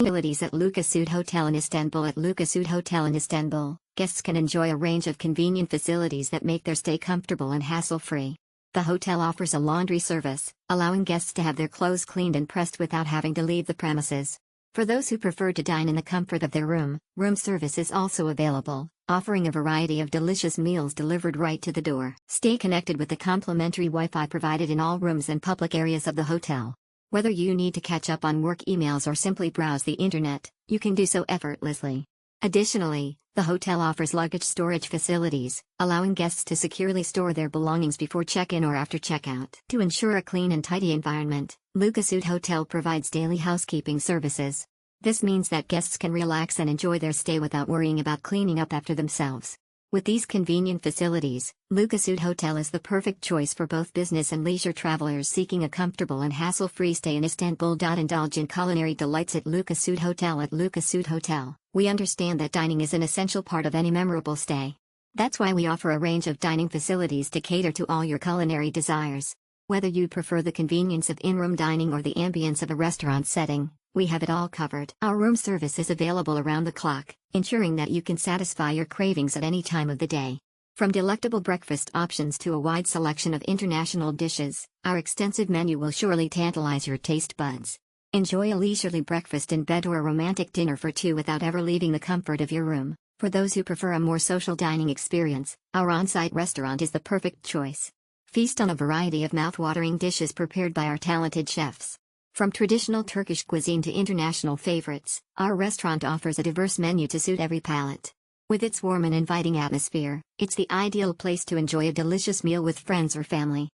Facilities at Lukka Suit Hotel in Istanbul. At Lukka Suit Hotel in Istanbul, guests can enjoy a range of convenient facilities that make their stay comfortable and hassle-free. The hotel offers a laundry service, allowing guests to have their clothes cleaned and pressed without having to leave the premises. For those who prefer to dine in the comfort of their room service is also available, offering a variety of delicious meals delivered right to the door. Stay connected with the complimentary Wi-Fi provided in all rooms and public areas of the hotel. Whether you need to catch up on work emails or simply browse the internet, you can do so effortlessly. Additionally, the hotel offers luggage storage facilities, allowing guests to securely store their belongings before check-in or after check-out. To ensure a clean and tidy environment, Lukka Suit Hotel provides daily housekeeping services. This means that guests can relax and enjoy their stay without worrying about cleaning up after themselves. With these convenient facilities, Lukka Suit Hotel is the perfect choice for both business and leisure travelers seeking a comfortable and hassle-free stay in Istanbul.Indulge in Culinary Delights at Lukka Suit Hotel. At Lukka Suit Hotel, we understand that dining is an essential part of any memorable stay. That's why we offer a range of dining facilities to cater to all your culinary desires. Whether you prefer the convenience of in-room dining or the ambience of a restaurant setting, we have it all covered. Our room service is available around the clock, ensuring that you can satisfy your cravings at any time of the day. From delectable breakfast options to a wide selection of international dishes, our extensive menu will surely tantalize your taste buds. Enjoy a leisurely breakfast in bed or a romantic dinner for two without ever leaving the comfort of your room. For those who prefer a more social dining experience, our on-site restaurant is the perfect choice. Feast on a variety of mouth-watering dishes prepared by our talented chefs. From traditional Turkish cuisine to international favorites, our restaurant offers a diverse menu to suit every palate. With its warm and inviting atmosphere, it's the ideal place to enjoy a delicious meal with friends or family.